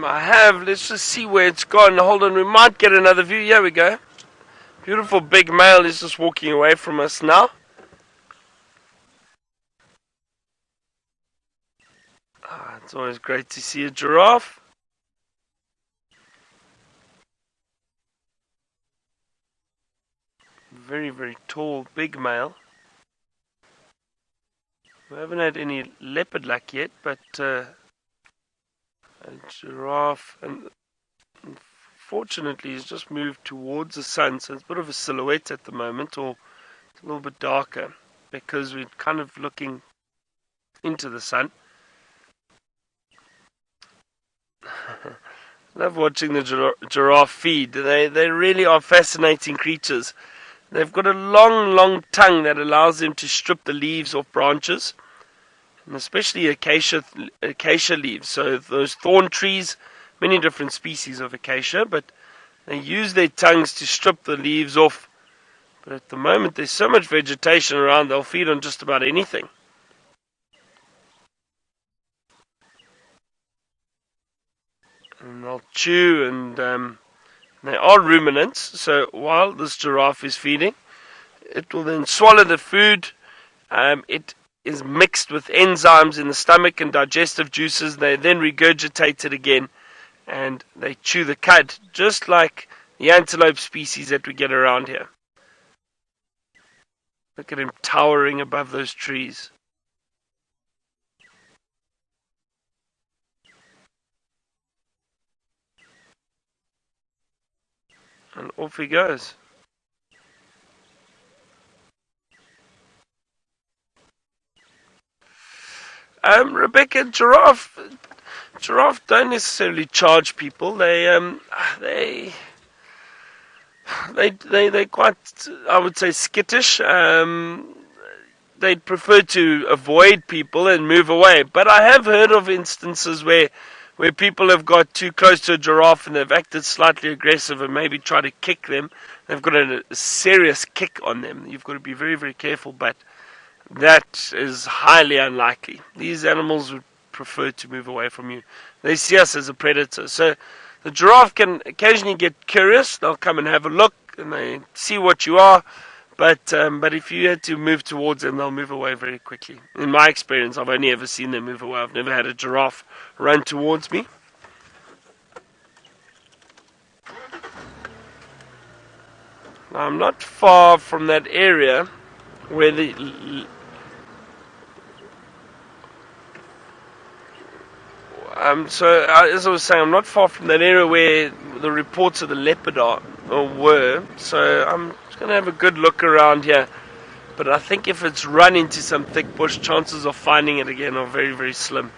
I have. Let's just see where it's gone. Hold on, we might get another view. Here we go. Beautiful big male is just walking away from us now. It's always great to see a giraffe. Very, very tall, big male. We haven't had any leopard luck yet, but a giraffe, and fortunately he's just moved towards the sun, so it's a bit of a silhouette at the moment, or it's a little bit darker, because we're kind of looking into the sun. Love watching the giraffe feed. They really are fascinating creatures. They've got a long, long tongue that allows them to strip the leaves off branches, and especially acacia leaves. So those thorn trees, many different species of acacia, but they use their tongues to strip the leaves off. But at the moment there's so much vegetation around, they'll feed on just about anything. And they'll chew, and they are ruminants, so while this giraffe is feeding, it will then swallow the food. It is mixed with enzymes in the stomach and digestive juices. They then regurgitate it again, and they chew the cud, just like the antelope species that we get around here. Look at him towering above those trees. And off he goes. Rebecca, giraffe don't necessarily charge people. They're quite, I would say, skittish. They prefer to avoid people and move away. But I have heard of instances where people have got too close to a giraffe and they've acted slightly aggressive and maybe try to kick them. They've got a serious kick on them. You've got to be very, very careful, but that is highly unlikely. These animals would prefer to move away from you. They see us as a predator. So the giraffe can occasionally get curious. They'll come and have a look and they see what you are. But if you had to move towards them, they'll move away very quickly. In my experience, I've only ever seen them move away. I've never had a giraffe run towards me. Now, I'm not far from that area where as I was saying, I'm not far from that area where the reports of the leopard were. So I'm just going to have a good look around here. But I think if it's run into some thick bush, chances of finding it again are very, very slim.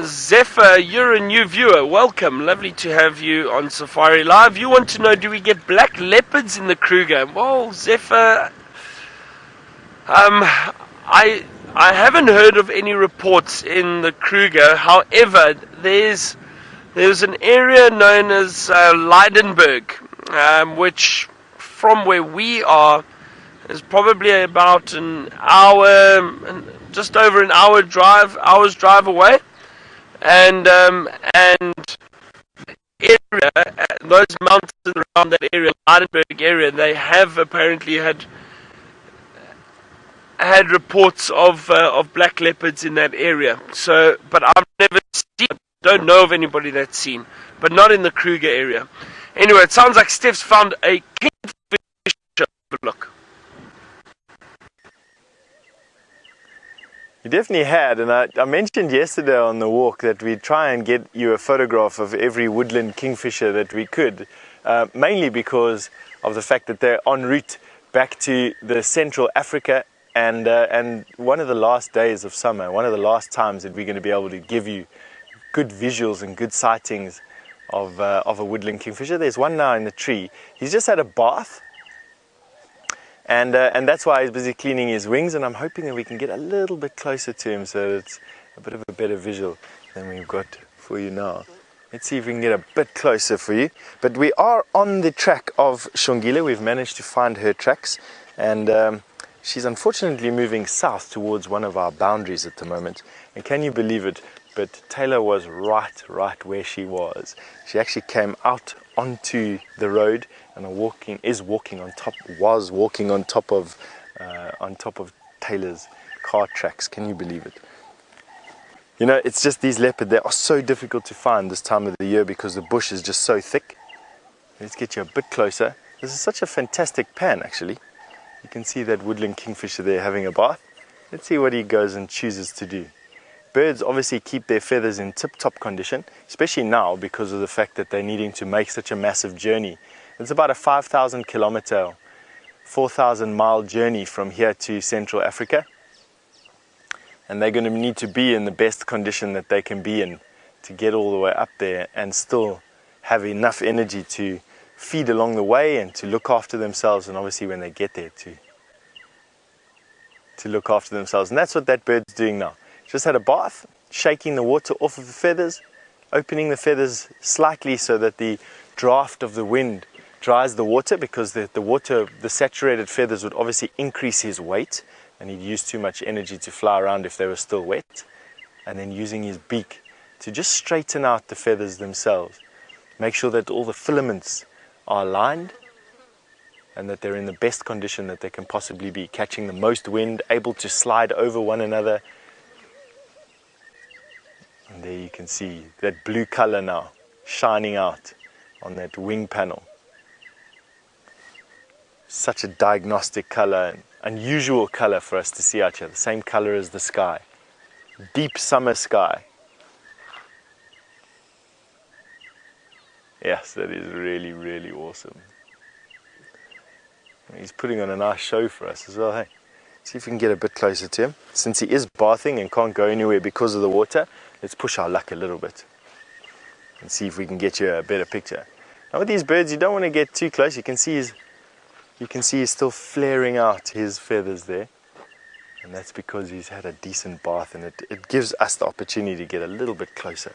Zephyr, you're a new viewer. Welcome. Lovely to have you on Safari Live. You want to know, do we get black leopards in the Kruger? Well, Zephyr, I haven't heard of any reports in the Kruger. However, there's an area known as Lydenburg, which from where we are is probably about an hour, just over an hour's drive away. And area, those mountains around that area, Lydenburg area, they have apparently had reports of black leopards in that area. So, but I've never seen, don't know of anybody that's seen, but not in the Kruger area. Anyway, it sounds like Stef's found a kingfisher. Look. You definitely had, and I mentioned yesterday on the walk that we'd try and get you a photograph of every woodland kingfisher that we could, mainly because of the fact that they're en route back to the Central Africa, and one of the last days of summer, one of the last times that we're going to be able to give you good visuals and good sightings of a woodland kingfisher. There's one now in the tree. He's just had a bath, and that's why he's busy cleaning his wings, and I'm hoping that we can get a little bit closer to him so that it's a bit of a better visual than we've got for you now. Let's see if we can get a bit closer for you. But we are on the track of Shongile. We've managed to find her tracks, and she's unfortunately moving south towards one of our boundaries at the moment. And can you believe it? But Taylor was right where she was. She actually came out onto the road and was walking on top of Taylor's car tracks. Can you believe it? You know, it's just these leopard, they are so difficult to find this time of the year because the bush is just so thick. Let's get you a bit closer. This is such a fantastic pan, actually. You can see that woodland kingfisher there having a bath. Let's see what he goes and chooses to do. Birds obviously keep their feathers in tip-top condition, especially now because of the fact that they're needing to make such a massive journey. It's about a 5,000 kilometer, 4,000 mile journey from here to Central Africa. And they're going to need to be in the best condition that they can be in to get all the way up there and still have enough energy to feed along the way and to look after themselves, and obviously when they get there to look after themselves. And that's what that bird's doing now. Just had a bath, shaking the water off of the feathers, opening the feathers slightly so that the draft of the wind dries the water, because the saturated feathers would obviously increase his weight and he'd use too much energy to fly around if they were still wet. And then using his beak to just straighten out the feathers themselves, make sure that all the filaments are aligned and that they're in the best condition that they can possibly be, catching the most wind, able to slide over one another. And there you can see that blue color now shining out on that wing panel. Such a diagnostic color, and unusual color for us to see out here. The same color as the sky. Deep summer sky. Yes, that is really, really awesome. He's putting on a nice show for us as well, hey? See if we can get a bit closer to him. Since he is bathing and can't go anywhere because of the water, let's push our luck a little bit and see if we can get you a better picture. Now with these birds, you don't want to get too close. You can see he's still flaring out his feathers there. And that's because he's had a decent bath, and it gives us the opportunity to get a little bit closer.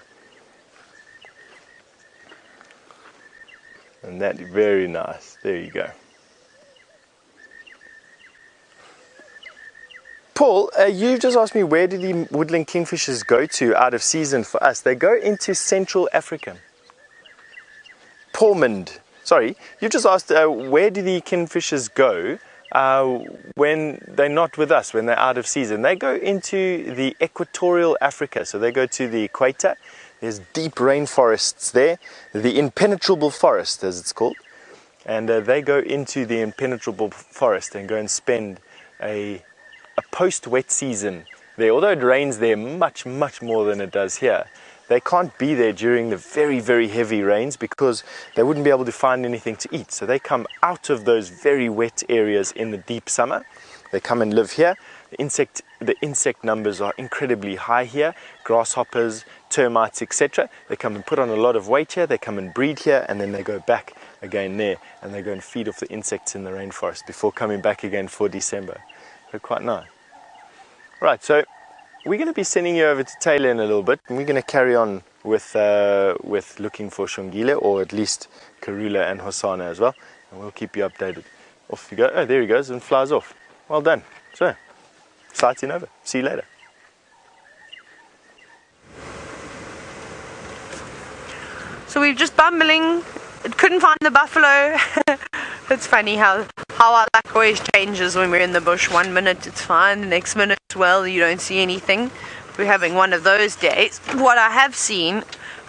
And that, very nice. There you go. Paul, you've just asked me, where do the woodland kingfishers go to out of season for us? They go into Central Africa. Portland. Sorry, you've just asked, where do the kingfishers go when they're not with us, when they're out of season? They go into the Equatorial Africa. So they go to the equator. There's deep rainforests there, the impenetrable forest as it's called. And they go into the impenetrable forest and go and spend a post-wet season there. Although it rains there much more than it does here, they can't be there during the very, very heavy rains because they wouldn't be able to find anything to eat. So they come out of those very wet areas in the deep summer. They come and live here. The insect numbers are incredibly high here. Grasshoppers, termites, etc. They come and put on a lot of weight here. They come and breed here, and then they go back again there, and they go and feed off the insects in the rainforest before coming back again for December. So quite nice. Right, so we're going to be sending you over to Taylor in a little bit, and we're going to carry on with looking for Shongile, or at least Karula and Hosana as well, and we'll keep you updated. Off you go. Oh, there he goes and flies off. Well done. So, sighting over. See you later. So we're just bumbling. Couldn't find the buffalo. It's funny how our luck always changes when we're in the bush. 1 minute it's fine, the next minute, well, you don't see anything. We're having one of those days. What I have seen,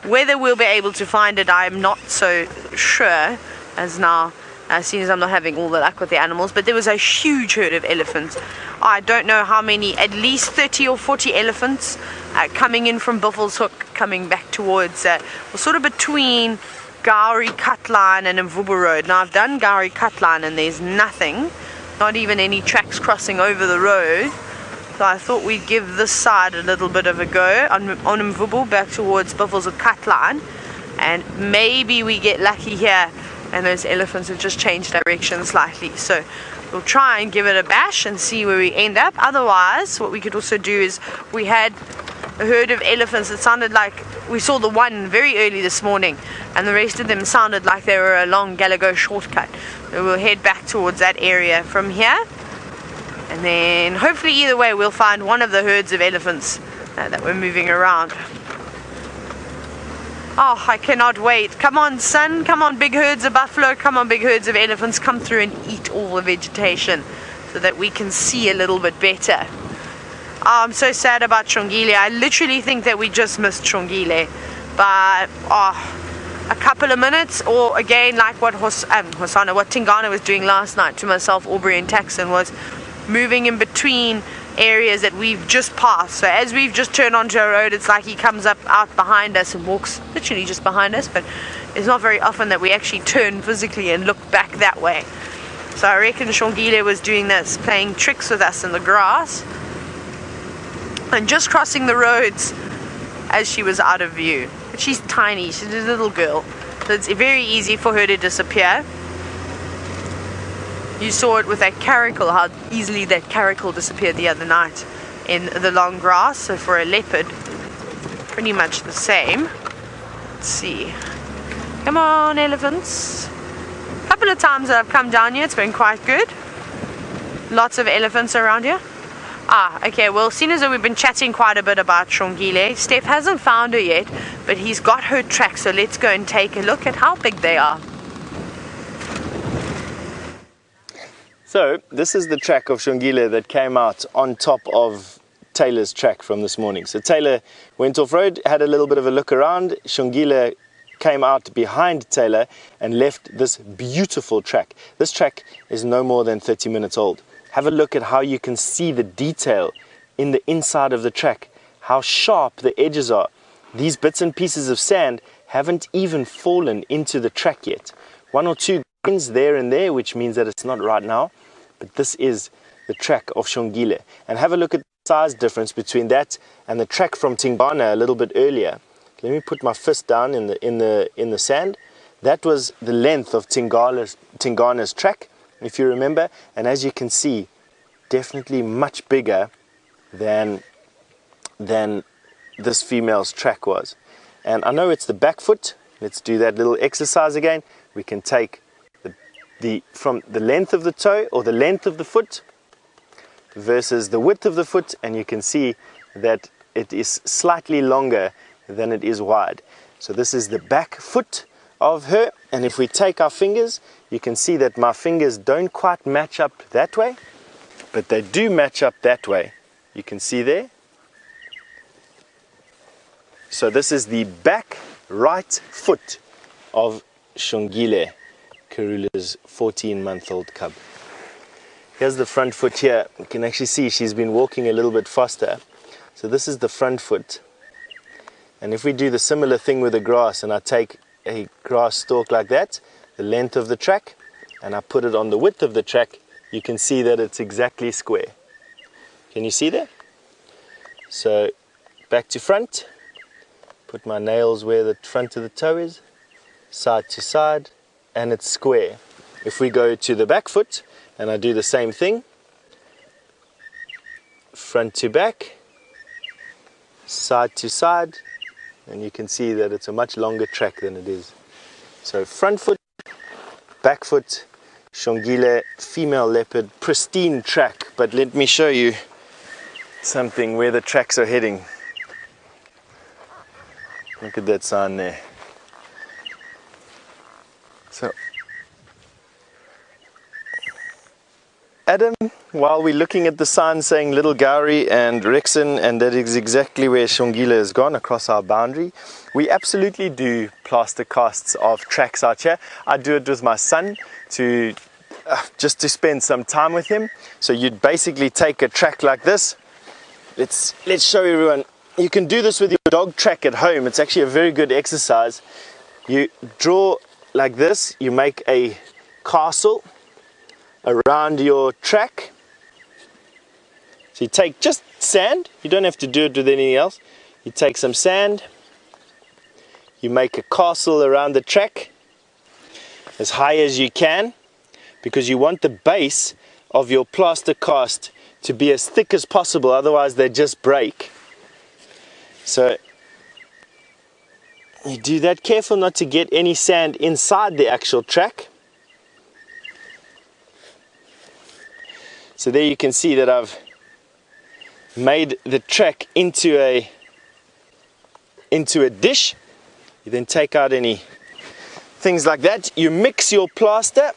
whether we'll be able to find it, I'm not so sure, as now, as soon as I'm not having all the luck with the animals. But there was a huge herd of elephants. I don't know how many, at least 30 or 40 elephants coming in from Buffelshoek, coming back towards, sort of between Gowrie Cutline and Mvubu Road. Now I've done Gowrie Cutline and there's nothing, not even any tracks crossing over the road. So I thought we'd give this side a little bit of a go on Mvubu back towards Buffelshoek Cutline, and maybe we get lucky here and those elephants have just changed direction slightly. So we'll try and give it a bash and see where we end up. Otherwise, what we could also do is, we had a herd of elephants that sounded like, we saw the one very early this morning, and the rest of them sounded like they were a long Gallagher shortcut. So we'll head back towards that area from here, and then hopefully either way we'll find one of the herds of elephants that we're moving around. Oh, I cannot wait. Come on, sun. Come on, big herds of buffalo. Come on, big herds of elephants. Come through and eat all the vegetation so that we can see a little bit better. Oh, I'm so sad about Shongile. I literally think that we just missed Shongile by a couple of minutes, or again, like what what Tingana was doing last night to myself, Aubrey and Taxon, was moving in between areas that we've just passed. So as we've just turned onto a road, it's like he comes up out behind us and walks literally just behind us, but it's not very often that we actually turn physically and look back that way. So I reckon Shongile was doing this, playing tricks with us in the grass and just crossing the roads as she was out of view. But she's tiny, she's a little girl, so it's very easy for her to disappear. You saw it with that caracal, how easily that caracal disappeared the other night in the long grass. So for a leopard, pretty much the same. Let's see. Come on, elephants. A couple of times that I've come down here, it's been quite good. Lots of elephants around here. Okay, well, seeing as though we've been chatting quite a bit about Shongile, Stef hasn't found her yet, but he's got her track, so let's go and take a look at how big they are. So this is the track of Shongile that came out on top of Taylor's track from this morning. So Taylor went off road, had a little bit of a look around. Shongile came out behind Taylor and left this beautiful track. This track is no more than 30 minutes old. Have a look at how you can see the detail in the inside of the track, how sharp the edges are. These bits and pieces of sand haven't even fallen into the track yet. One or two grains there and there, which means that it's not right now. But this is the track of Shongile. And have a look at the size difference between that and the track from Tingana a little bit earlier. Let me put my fist down in the sand. That was the length of Tingana's track, if you remember. And as you can see, definitely much bigger than this female's track was. And I know it's the back foot. Let's do that little exercise again. We can take from the length of the toe or the length of the foot versus the width of the foot, and you can see that it is slightly longer than it is wide. So this is the back foot of her, and if we take our fingers, you can see that my fingers don't quite match up that way, but they do match up that way. You can see there. So this is the back right foot of Shongile, Karula's 14-month-old cub. Here's the front foot here. You can actually see she's been walking a little bit faster. So this is the front foot. And if we do the similar thing with the grass, and I take a grass stalk like that, the length of the track, and I put it on the width of the track, you can see that it's exactly square. Can you see that? So back to front, put my nails where the front of the toe is, side to side, and it's square. If we go to the back foot and I do the same thing, front to back, side to side, and you can see that it's a much longer track than it is. So front foot, back foot, Shongile, female leopard, pristine track. But let me show you something where the tracks are heading. Look at that sign there. So, Adam, while we're looking at the sign saying Little Gowrie and Rexon, and that is exactly where Shongile has gone, across our boundary, we absolutely do plaster casts of tracks out here. I do it with my son just to spend some time with him. So you'd basically take a track like this. Let's show everyone. You can do this with your dog track at home. It's actually a very good exercise. You draw like this, you make a castle around your track. So you take just sand, you don't have to do it with anything else. You take some sand, you make a castle around the track as high as you can, because you want the base of your plaster cast to be as thick as possible, otherwise they just break. So you do that, careful not to get any sand inside the actual track. So there you can see that I've made the track into a dish. You then take out any things like that. You mix your plaster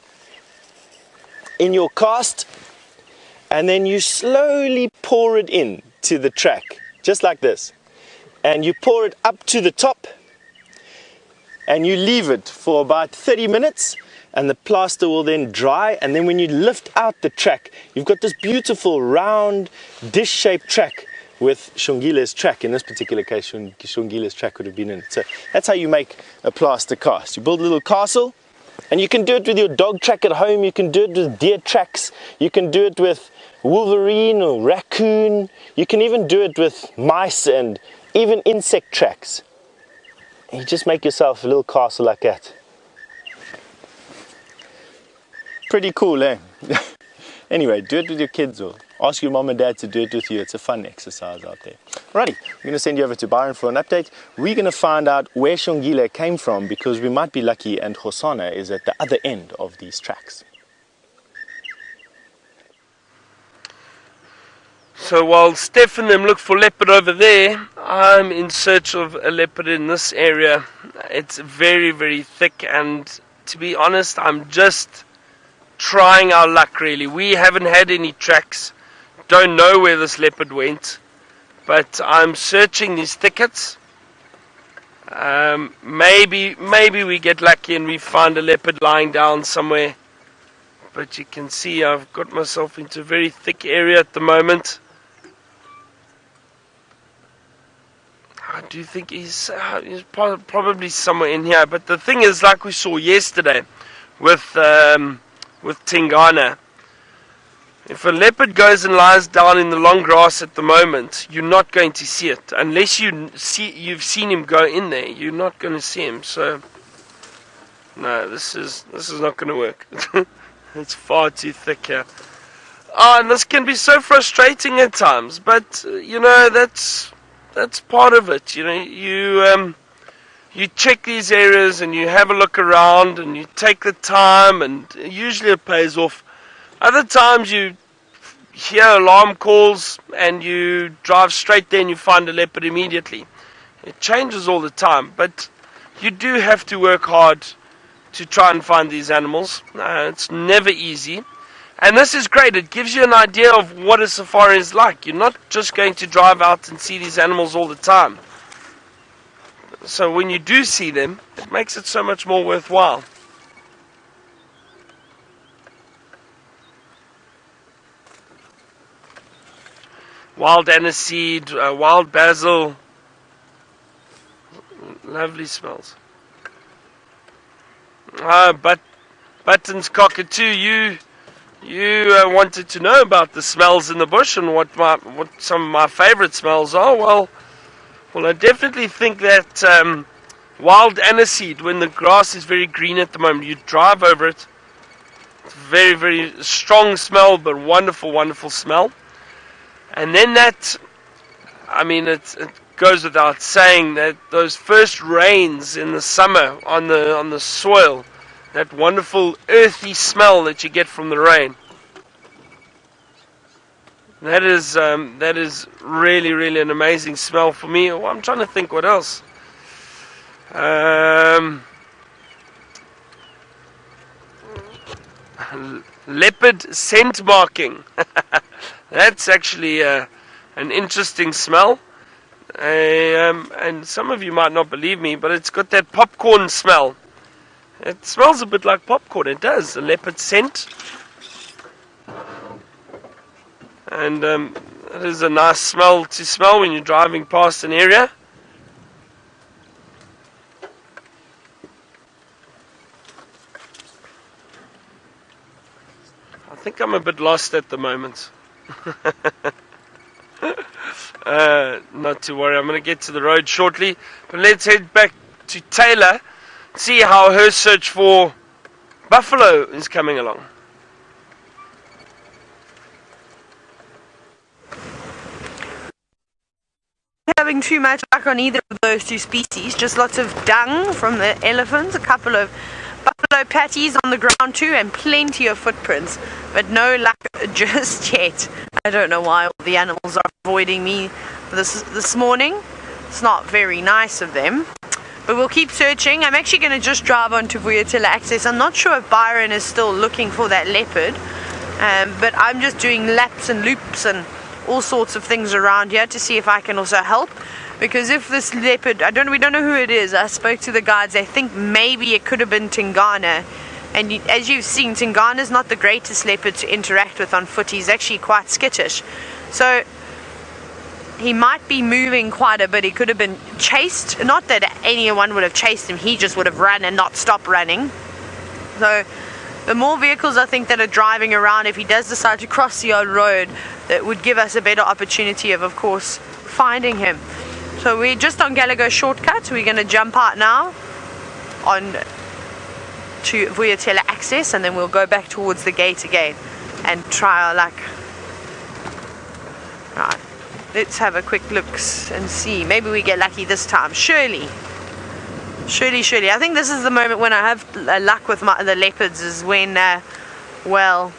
in your cast, and then you slowly pour it in to the track, just like this. And you pour it up to the top, and you leave it for about 30 minutes, and the plaster will then dry. And then when you lift out the track, you've got this beautiful round dish-shaped track with Shongile's track. In this particular case, Shongile's track would have been in it. So that's how you make a plaster cast. You build a little castle, and you can do it with your dog track at home, you can do it with deer tracks, you can do it with wolverine or raccoon, you can even do it with mice and even insect tracks. And you just make yourself a little castle like that. Pretty cool, eh? Anyway, do it with your kids or ask your mom and dad to do it with you. It's a fun exercise out there. Alrighty, I'm going to send you over to Byron for an update. We're going to find out where Shongile came from, because we might be lucky and Hosanna is at the other end of these tracks. So while Stef and them look for leopard over there, I'm in search of a leopard in this area. It's very, very thick, and to be honest, I'm just trying our luck really. We haven't had any tracks, don't know where this leopard went, but I'm searching these thickets. Maybe we get lucky and we find a leopard lying down somewhere, but you can see I've got myself into a very thick area at the moment. I do think he's probably somewhere in here, but the thing is, like we saw yesterday with Tingana, if a leopard goes and lies down in the long grass at the moment, you're not going to see it unless you've seen him go in there. You're not going to see him. So no, this is not going to work. It's far too thick here. Oh, and this can be so frustrating at times, but you know, that's part of it. You know, you check these areas and you have a look around and you take the time, and usually it pays off. Other times you hear alarm calls and you drive straight there and you find a leopard immediately. It changes all the time, but you do have to work hard to try and find these animals. It's never easy. And this is great. It gives you an idea of what a safari is like. You're not just going to drive out and see these animals all the time. So when you do see them, it makes it so much more worthwhile. Wild aniseed, wild basil. Lovely smells. But Buttons Cockatoo, you wanted to know about the smells in the bush and what some of my favorite smells are. Well, I definitely think that wild aniseed, when the grass is very green at the moment, you drive over it. It's a very, very strong smell, but wonderful, wonderful smell. And then that, I mean, it goes without saying that those first rains in the summer on the soil, that wonderful earthy smell that you get from the rain. That is really, really an amazing smell for me. Oh, I'm trying to think what else. Leopard scent marking. That's actually an interesting smell. And some of you might not believe me, but it's got that popcorn smell. It smells a bit like popcorn. It does. A leopard scent. And it is a nice smell to smell when you're driving past an area. I think I'm a bit lost at the moment. Not to worry, I'm going to get to the road shortly. But let's head back to Taylor, see how her search for buffalo is coming along. having too much luck on either of those two species. Just lots of dung from the elephants, a couple of buffalo patties on the ground too, and plenty of footprints, but no luck just yet. I don't know why all the animals are avoiding me this morning. It's not very nice of them, but we'll keep searching. I'm actually going to just drive on to WildEarthTV access. I'm not sure if Byron is still looking for that leopard, but I'm just doing laps and loops and all sorts of things around here to see if I can also help. Because if this leopard, we don't know who it is. I spoke to the guides. I think maybe it could have been Tingana. And as you've seen, Tingana is not the greatest leopard to interact with on foot. He's actually quite skittish. So he might be moving quite a bit. He could have been chased. Not that anyone would have chased him. He just would have run and not stopped running. So the more vehicles I think that are driving around, if he does decide to cross the old road, that would give us a better opportunity of course, finding him. So we're just on Gallagher shortcut. We're going to jump out now on to WildEarthTV access, and then we'll go back towards the gate again and try our luck. Right, let's have a quick look and see. Maybe we get lucky this time. Surely. I think this is the moment when I have luck with the leopards, is when, well,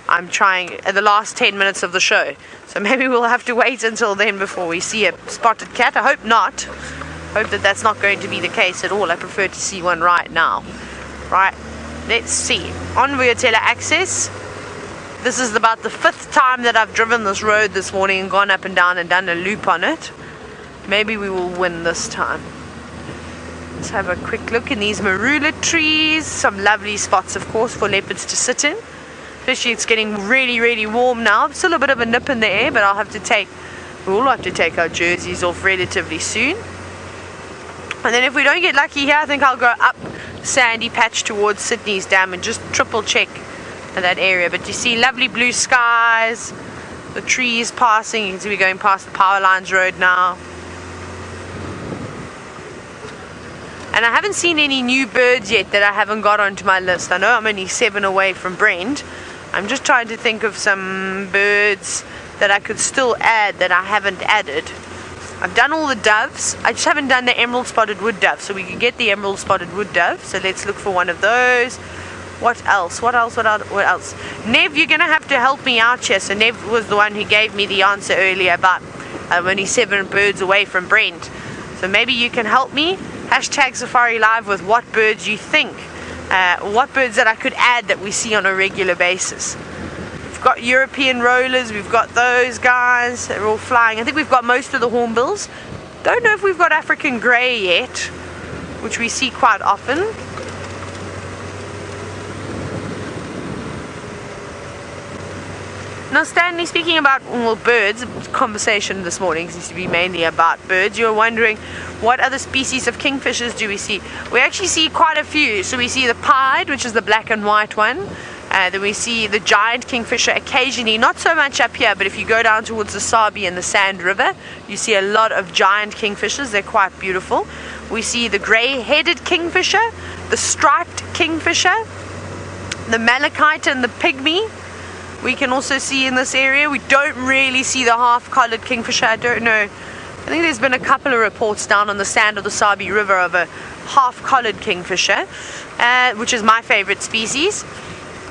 I'm trying at the last 10 minutes of the show. So maybe we'll have to wait until then before we see a spotted cat. I hope not. Hope that that's not going to be the case at all. I prefer to see one right now. Right, let's see. On WildEarthTV access, this is about the 5th time that I've driven this road this morning and gone up and down and done a loop on it. Maybe we will win this time. Let's have a quick look in these marula trees. Some lovely spots, of course, for leopards to sit in. Especially it's getting really, really warm now. Still a bit of a nip in the air, but we'll have to take our jerseys off relatively soon. And then if we don't get lucky here, I think I'll go up sandy patch towards Sydney's Dam and just triple check that area. But you see lovely blue skies, the trees passing. You can see we're going past the Power Lines Road now. And I haven't seen any new birds yet that I haven't got onto my list. I know I'm only 7 away from Brent. I'm just trying to think of some birds that I could still add that I haven't added. I've done all the doves. I just haven't done the emerald spotted wood dove. So we can get the emerald spotted wood dove. So let's look for one of those. What else? Nev, you're going to have to help me out here. So Nev was the one who gave me the answer earlier about I'm only 7 birds away from Brent. So maybe you can help me. Hashtag Safari Live with what birds you think. What birds that I could add that we see on a regular basis. We've got European rollers, we've got those guys, they're all flying. I think we've got most of the hornbills. Don't know if we've got African grey yet, which we see quite often. Now Stanley, speaking about birds, conversation this morning seems to be mainly about birds. You're wondering what other species of kingfishers do we see? We actually see quite a few. So we see the pied, which is the black and white one. Then we see the giant kingfisher occasionally, not so much up here, but if you go down towards the Sabi and the Sand River, you see a lot of giant kingfishers. They're quite beautiful. We see the grey-headed kingfisher, the striped kingfisher, the malachite and the pygmy. We can also see in this area. We don't really see the half-collared kingfisher. I don't know. I think there's been a couple of reports down on the sand of the Sabi River of a half-collared kingfisher, which is my favorite species.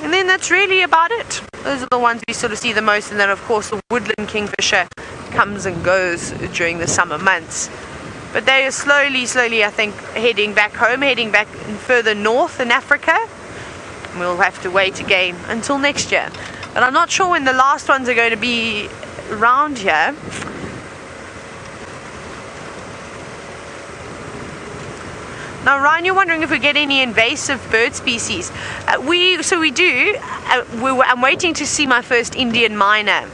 And then that's really about it. Those are the ones we sort of see the most. And then, of course, the woodland kingfisher comes and goes during the summer months. But they are slowly, I think, heading back home, heading back further north in Africa. We'll have to wait again until next year. But I'm not sure when the last ones are going to be around here. Now, Ryan, you're wondering if we get any invasive bird species. We do. I'm waiting to see my first Indian myna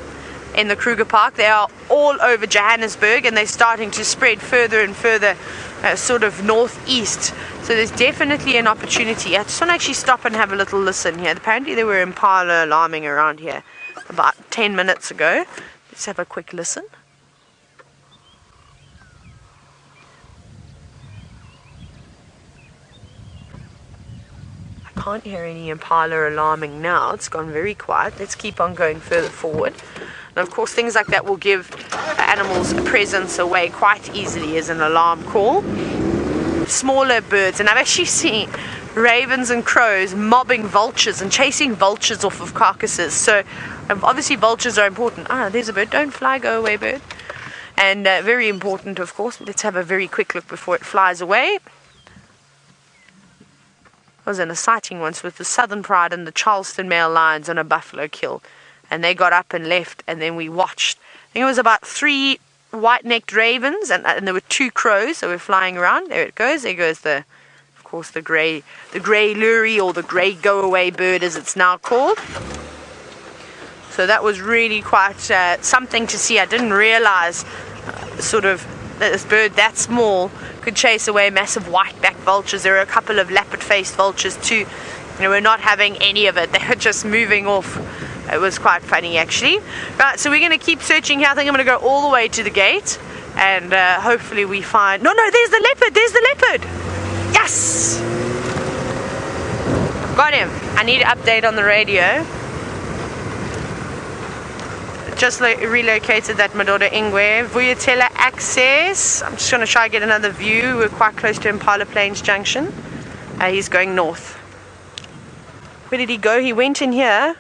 in the Kruger Park. They are all over Johannesburg, and they're starting to spread further and further, sort of northeast. So there's definitely an opportunity. I just want to actually stop and have a little listen here. Apparently there were impala alarming around here about 10 minutes ago. Let's have a quick listen. Can't hear any impala alarming now. It's gone very quiet. Let's keep on going further forward. And of course things like that will give animal's presence away quite easily as an alarm call. Smaller birds, and I've actually seen ravens and crows mobbing vultures and chasing vultures off of carcasses. So obviously vultures are important. There's a bird. Don't fly, go away, bird. And very important, of course. Let's have a very quick look before it flies away. I was in a sighting once with the Southern Pride and the Charleston male lions on a buffalo kill, and they got up and left, and then we watched. I think it was about 3 white-necked ravens, and there were 2 crows that were flying around. There it goes. There goes the grey lurie, or the grey go-away bird as it's now called. So that was really quite something to see. I didn't realize that this bird that small could chase away massive white-backed vultures. There were a couple of leopard-faced vultures too. We're not having any of it. They were just moving off. It was quite funny, actually. Right, so we're going to keep searching here. I think I'm going to go all the way to the gate, and hopefully we find... No, there's the leopard. There's the leopard. Yes! Got him. I need an update on the radio. Just relocated that Madoda Ingwe. Vuyatela access. I'm just going to try and get another view. We're quite close to Impala Plains Junction. He's going north. Where did he go? He went in here.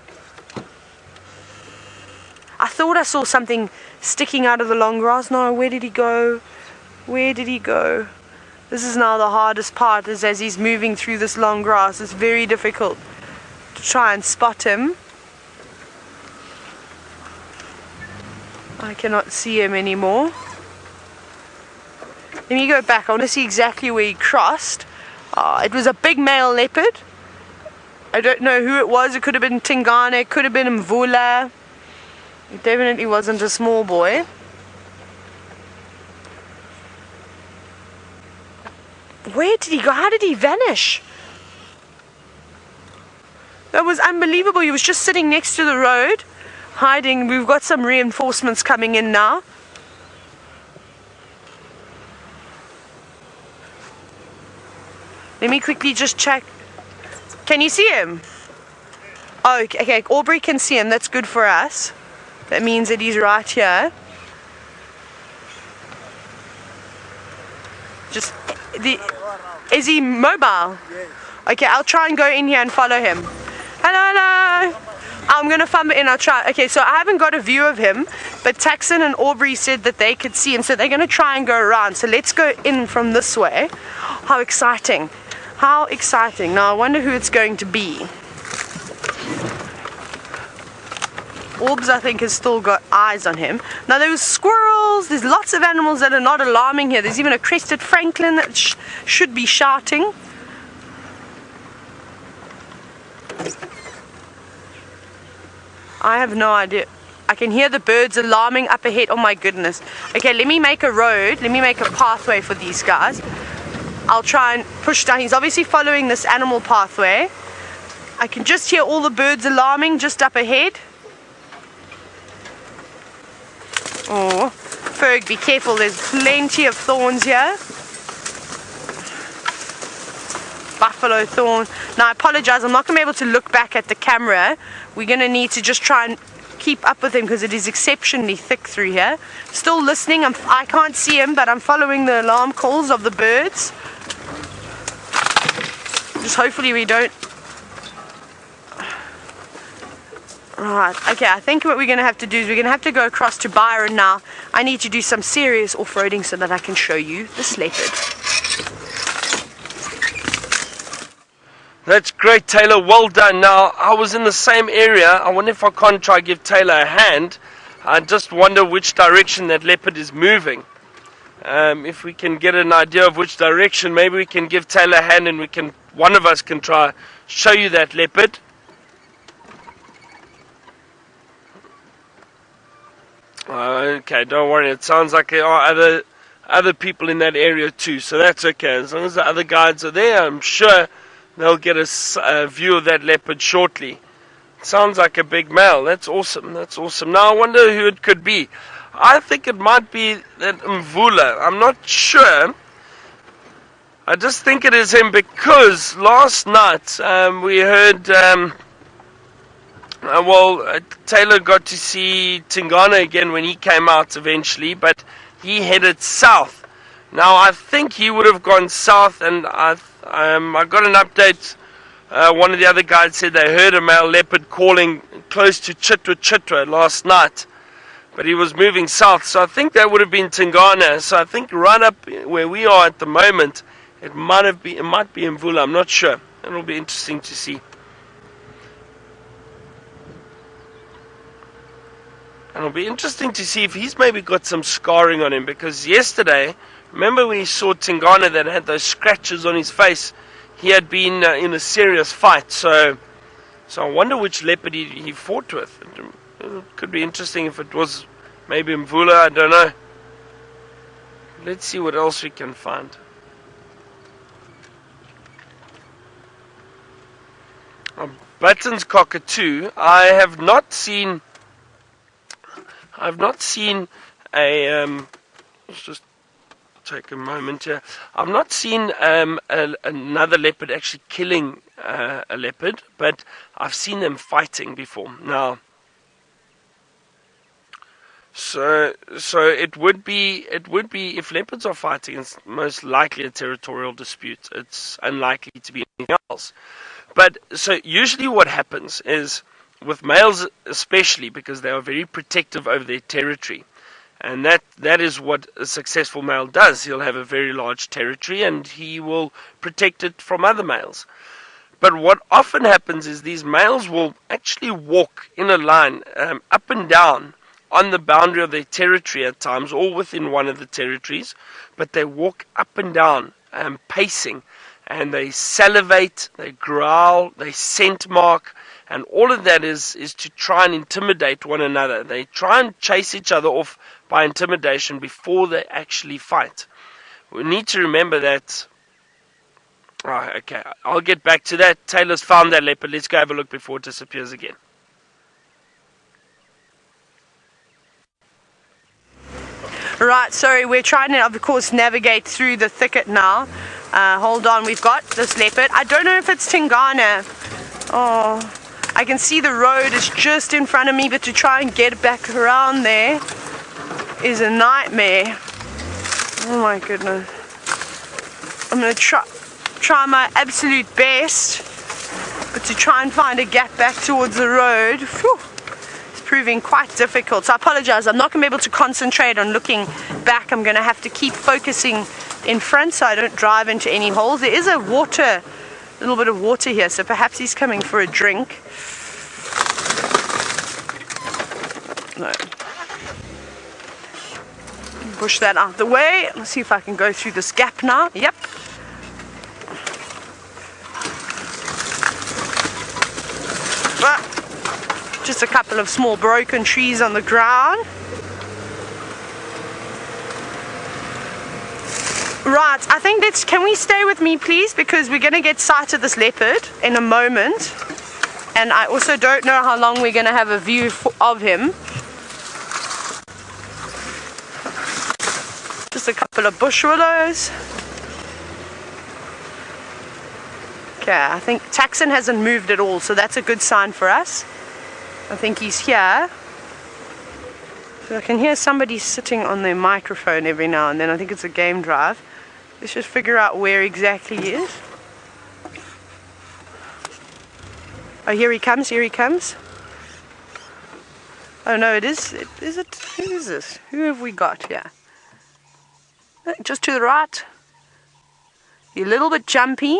I thought I saw something sticking out of the long grass. No, where did he go? Where did he go? This is now the hardest part, is as he's moving through this long grass. It's very difficult to try and spot him. I cannot see him anymore. Let me go back. I want to see exactly where he crossed. It was a big male leopard. I don't know who it was. It could have been Tingana. It could have been Mvula. It definitely wasn't a small boy. Where did he go? How did he vanish? That was unbelievable. He was just sitting next to the road, hiding. We've got some reinforcements coming in now. Let me quickly just check. Can you see him? Oh, okay. Aubrey can see him. That's good for us. That means that he's right here. Is he mobile? Yes. Okay, I'll try and go in here and follow him. Hello. I'm going to fumble in. I'll try. Okay, so I haven't got a view of him, but Taxon and Aubrey said that they could see him, so they're going to try and go around. So let's go in from this way. How exciting. How exciting. Now I wonder who it's going to be. Orbs, I think, has still got eyes on him. Now there's squirrels. There's lots of animals that are not alarming here. There's even a crested francolin that should be shouting. I have no idea. I can hear the birds alarming up ahead. Oh my goodness. Okay, let me make a road. Let me make a pathway for these guys. I'll try and push down. He's obviously following this animal pathway. I can just hear all the birds alarming just up ahead. Oh, Ferg, be careful. There's plenty of thorns here. Buffalo thorn. Now I apologize, I'm not going to be able to look back at the camera. We're going to need to just try and keep up with him because it is exceptionally thick through here. Still listening. I can't see him, but I'm following the alarm calls of the birds. Just hopefully we don't... Right, okay, I think what we're going to have to do is we're going to have to go across to Byron now. I need to do some serious off-roading so that I can show you this leopard. That's great, Taylor. Well done. Now, I was in the same area. I wonder if I can't try give Taylor a hand. I just wonder which direction that leopard is moving. If we can get an idea of which direction, maybe we can give Taylor a hand and one of us can try show you that leopard. Okay, don't worry. It sounds like there are other people in that area too, so that's okay. As long as the other guides are there, I'm sure they'll get a view of that leopard shortly. It sounds like a big male. That's awesome. That's awesome. Now I wonder who it could be. I think it might be that Mvula. I'm not sure. I just think it is him because last night we heard Taylor got to see Tingana again when he came out eventually, but he headed south. Now, I think he would have gone south, and I got an update. One of the other guys said they heard a male leopard calling close to Chitwa last night, but he was moving south, so I think that would have been Tingana. So I think right up where we are at the moment, it might be Mvula. I'm not sure. It'll be interesting to see. And it'll be interesting to see if he's maybe got some scarring on him, because yesterday, remember we saw Tingana that had those scratches on his face? He had been in a serious fight, so I wonder which leopard he fought with. It could be interesting if it was maybe Mvula, I don't know. Let's see what else we can find. Button's cockatoo. I have not seen a let's just take a moment here. I've not seen another leopard actually killing a leopard, but I've seen them fighting before. Now, so it would be if leopards are fighting, it's most likely a territorial dispute. It's unlikely to be anything else. But so usually what happens is, with males especially, because they are very protective over their territory, and that is what a successful male does. He'll have a very large territory and he will protect it from other males. But what often happens is these males will actually walk in a line up and down on the boundary of their territory at times, or within one of the territories, but they walk up and down, pacing, and they salivate, they growl, they scent mark, and all of that is to try and intimidate one another. They try and chase each other off by intimidation before they actually fight. We need to remember that. Oh, okay, I'll get back to that. Taylor's found that leopard. Let's go have a look before it disappears again. Right, sorry, we're trying to, of course, navigate through the thicket now. Hold on, we've got this leopard. I don't know if it's Tingana. Oh, I can see the road is just in front of me, but to try and get back around there is a nightmare. Oh my goodness. I'm going to try my absolute best, but to try and find a gap back towards the road, whew, it's proving quite difficult. So I apologize, I'm not going to be able to concentrate on looking back. I'm going to have to keep focusing in front so I don't drive into any holes. There is a little bit of water here, so perhaps he's coming for a drink. No. Push that out the way. Let's see if I can go through this gap now. Yep. Just a couple of small broken trees on the ground. Right, I think can we stay with me please, because we're going to get sight of this leopard in a moment, and I also don't know how long we're going to have a view of him. Just a couple of bush willows. Okay, I think Taxon hasn't moved at all, so that's a good sign for us. I think he's here. So I can hear somebody sitting on their microphone every now and then. I think it's a game drive. Let's just figure out where exactly he is. Oh, here he comes, here he comes. Oh no, it is. Is it? Who is this? Who have we got here? Just to the right. You're a little bit jumpy.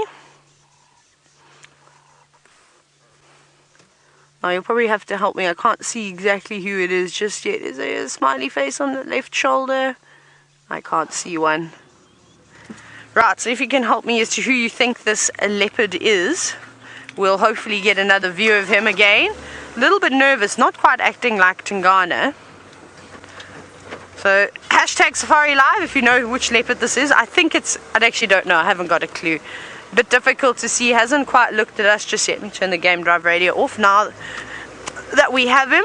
Oh, you'll probably have to help me. I can't see exactly who it is just yet. Is there a smiley face on the left shoulder? I can't see one. Right, so if you can help me as to who you think this leopard is, we'll hopefully get another view of him again. A little bit nervous, not quite acting like Tingana. So, hashtag Safari Live if you know which leopard this is. I actually don't know, I haven't got a clue. A bit difficult to see, hasn't quite looked at us just yet. Let me turn the game drive radio off now that we have him.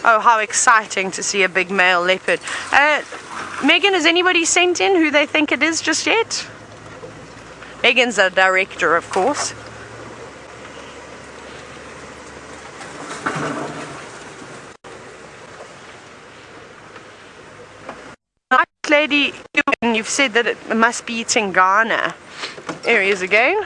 Oh, how exciting to see a big male leopard. Megan, has anybody sent in who they think it is just yet? Megan's a director, of course. lady, you've said that it must be Tingana areas again.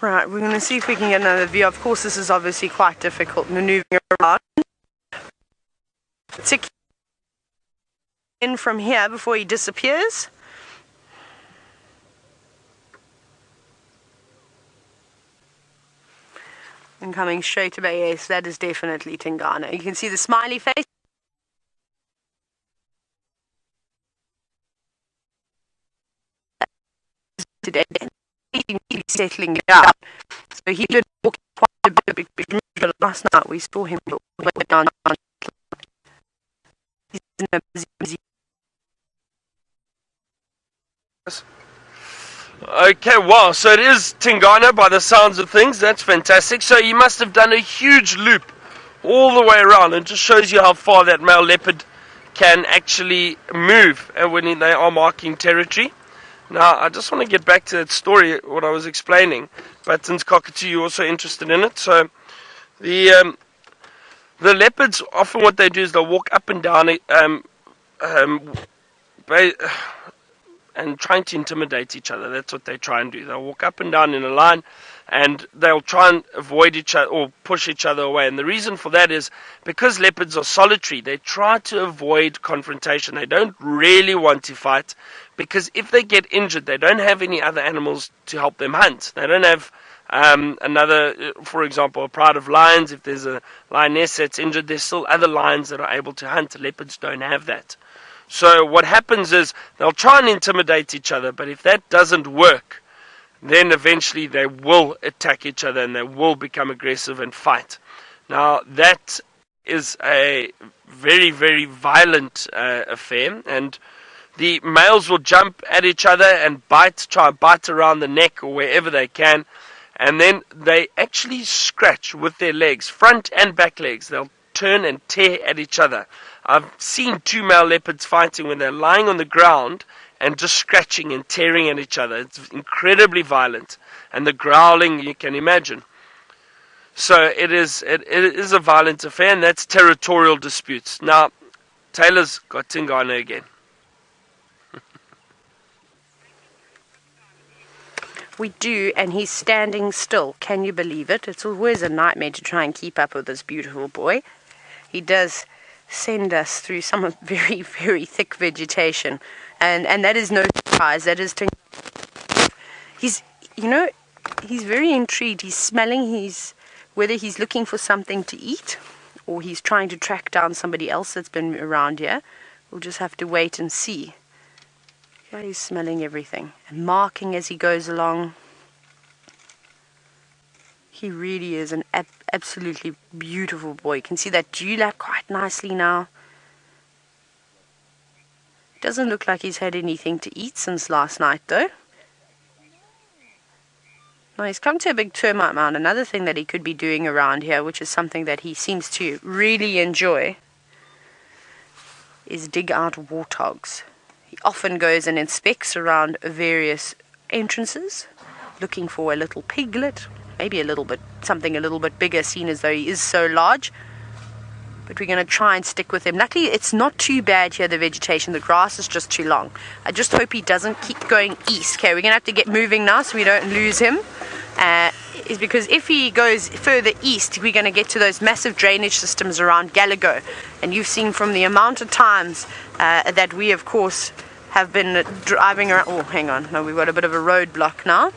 Right, we're going to see if we can get another view. Of course, this is obviously quite difficult maneuvering around. Tick in from here before he disappears. And coming straight away, yes, that is definitely Tingana. You can see the smiley face. Today, he's settling down. So he did walk quite a bit, but last night we saw him all the way down. He's in a busy. Okay, wow, so it is Tingana by the sounds of things. That's fantastic. So you must have done a huge loop all the way around, and just shows you how far that male leopard can actually move when they are marking territory. Now, I just want to get back to that story, what I was explaining. Button's cockatoo, you're also interested in it. So the leopards, often what they do is they'll walk up and down and trying to intimidate each other. That's what they try and do. They'll walk up and down in a line, and they'll try and avoid each other or push each other away. And the reason for that is because leopards are solitary, they try to avoid confrontation. They don't really want to fight, because if they get injured, they don't have any other animals to help them hunt. They don't have another, for example, a pride of lions. If there's a lioness that's injured, there's still other lions that are able to hunt. Leopards don't have that. So what happens is they'll try and intimidate each other, but if that doesn't work, then eventually they will attack each other and they will become aggressive and fight. Now that is a very, very violent affair, and the males will jump at each other and try and bite around the neck or wherever they can, and then they actually scratch with their legs, front and back legs. They'll turn and tear at each other. I've seen two male leopards fighting when they're lying on the ground and just scratching and tearing at each other. It's incredibly violent, and the growling you can imagine. So it is a violent affair, and that's territorial disputes. Now, Taylor's got Tingana again. We do, and he's standing still. Can you believe it? It's always a nightmare to try and keep up with this beautiful boy. He does send us through some very, very thick vegetation, and that is no surprise. That is he's very intrigued. He's smelling whether he's looking for something to eat or he's trying to track down somebody else that's been around here. We'll just have to wait and see. Yeah, he's smelling everything and marking as he goes along. He really is an absolutely beautiful boy. You can see that dewlap quite nicely now. Doesn't look like he's had anything to eat since last night, though. Now, he's come to a big termite mound. Another thing that he could be doing around here, which is something that he seems to really enjoy, is dig out warthogs. He often goes and inspects around various entrances, looking for a little piglet, maybe something a little bit bigger, seeing as though he is so large. But we're going to try and stick with him. Luckily, it's not too bad here, the vegetation. The grass is just too long. I just hope he doesn't keep going east. Okay, we're going to have to get moving now so we don't lose him. Is because if he goes further east, we're going to get to those massive drainage systems around Gallagher. And you've seen from the amount of times that we, of course, have been driving around. Oh, hang on. No, we've got a bit of a roadblock now.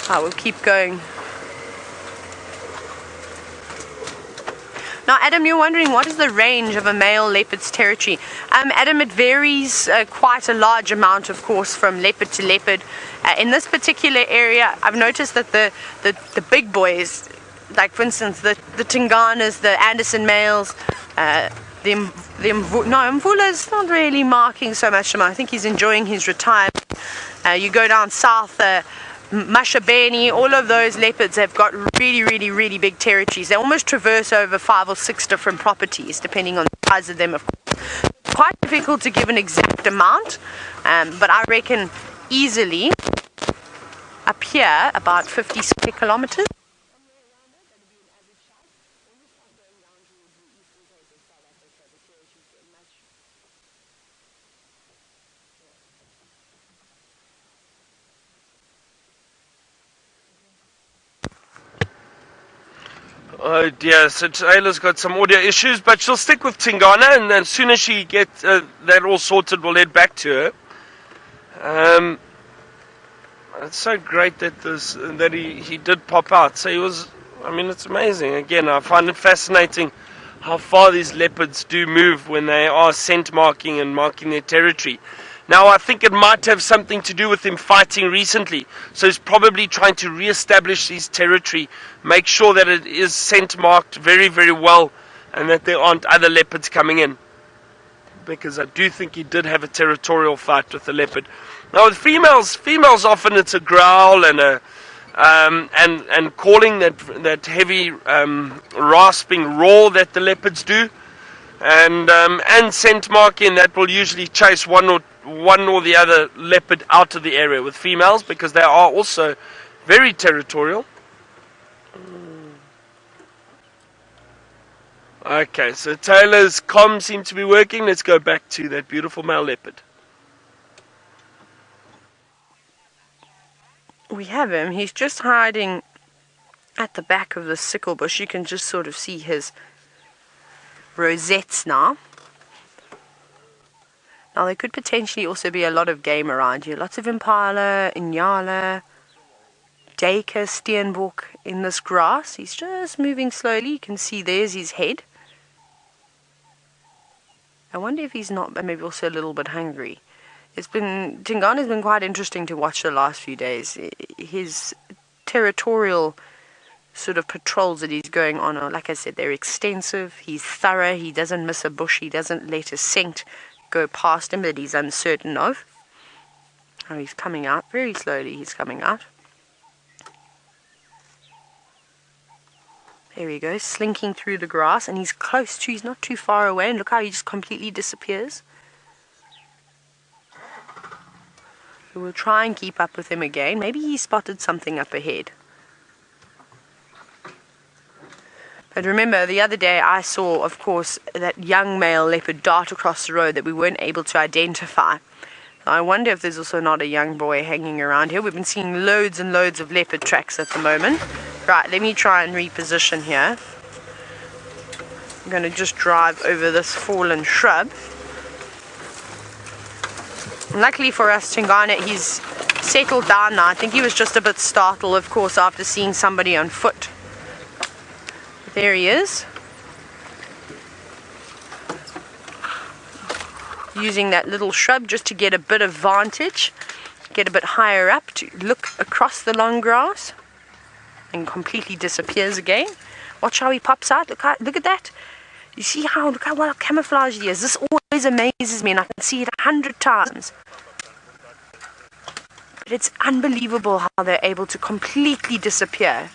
We'll keep going. Now, Adam, you're wondering what is the range of a male leopard's territory? Adam, it varies quite a large amount, of course, from leopard to leopard. In this particular area, I've noticed that the big boys, like for instance the Tinganas, the Anderson males, Mvula's not really marking so much. I think he's enjoying his retirement. You go down south. Mashabeni, all of those leopards have got really, really, really big territories. They almost traverse over 5 or 6 different properties, depending on the size of them, of course. Quite difficult to give an exact amount, but I reckon easily up here about 50 square kilometers. Oh dear, so Taylor's got some audio issues, but she'll stick with Tingana, and as soon as she gets that all sorted, we'll head back to her. It's so great that he did pop out. So he was, I mean, it's amazing. Again, I find it fascinating how far these leopards do move when they are scent marking and marking their territory. Now, I think it might have something to do with him fighting recently. So he's probably trying to re-establish his territory, make sure that it is scent marked very, very well, and that there aren't other leopards coming in. Because I do think he did have a territorial fight with the leopard. Now, with females often it's a growl and a and calling, that heavy rasping roar that the leopards do, and scent marking that will usually chase one or the other leopard out of the area with females, because they are also very territorial. Okay, so Taylor's comms seem to be working. Let's go back to that beautiful male leopard. We have him. He's just hiding at the back of the sickle bush. You can just sort of see his rosettes now. Now, there could potentially also be a lot of game around here. Lots of impala, inyala, duiker, steenbok in this grass. He's just moving slowly. You can see there's his head. I wonder if he's not maybe also a little bit hungry. Tingana's been quite interesting to watch the last few days. His territorial sort of patrols that he's going on are, like I said, they're extensive. He's thorough. He doesn't miss a bush. He doesn't let a scent go past him that he's uncertain of. Oh, he's coming out. Very slowly he's coming out. There he goes, slinking through the grass, and he's close to, he's not too far away, and look how he just completely disappears. So we'll try and keep up with him again. Maybe he spotted something up ahead. But remember, the other day I saw, of course, that young male leopard dart across the road that we weren't able to identify. I wonder if there's also not a young boy hanging around here. We've been seeing loads and loads of leopard tracks at the moment. Right, let me try and reposition here. I'm going to just drive over this fallen shrub. And luckily for us, Tingana, he's settled down now. I think he was just a bit startled, of course, after seeing somebody on foot. But there he is. Using that little shrub just to get a bit of vantage, get a bit higher up to look across the long grass, and completely disappears again. Watch how he pops out. Look at that. You see how, look how well camouflaged he is. This always amazes me, and I can see it 100 times. But it's unbelievable how they're able to completely disappear.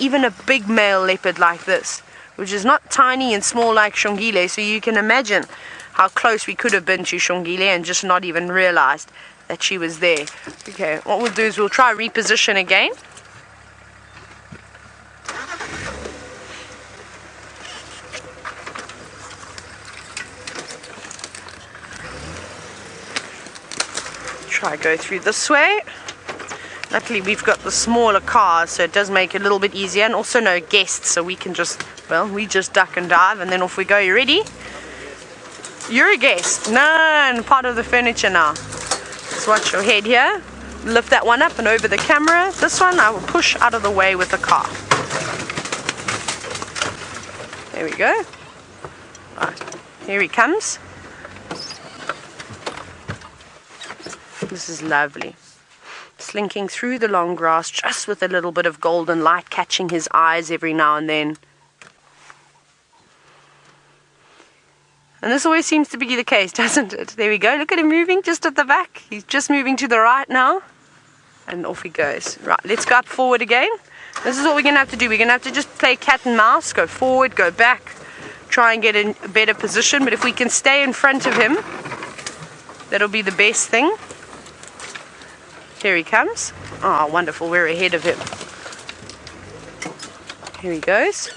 Even a big male leopard like this, which is not tiny and small like Shongile, so you can imagine how close we could have been to Shongile and just not even realized that she was there. Okay, what we'll do is we'll try reposition again. Try go through this way. Luckily we've got the smaller cars, so it does make it a little bit easier, and also no guests, so we can just, well, we just duck and dive and then off we go. You ready? You're a guest. No, part of the furniture now. Just watch your head here. Lift that one up and over the camera. This one I will push out of the way with the car. There we go. Right, here he comes. This is lovely. Slinking through the long grass, just with a little bit of golden light catching his eyes every now and then. And this always seems to be the case, doesn't it? There we go. Look at him moving just at the back. He's just moving to the right now. And off he goes. Right, let's go up forward again. This is what we're going to have to do. We're going to have to just play cat and mouse, go forward, go back, try and get in a better position. But if we can stay in front of him, that'll be the best thing. Here he comes. Oh, wonderful. We're ahead of him. Here he goes.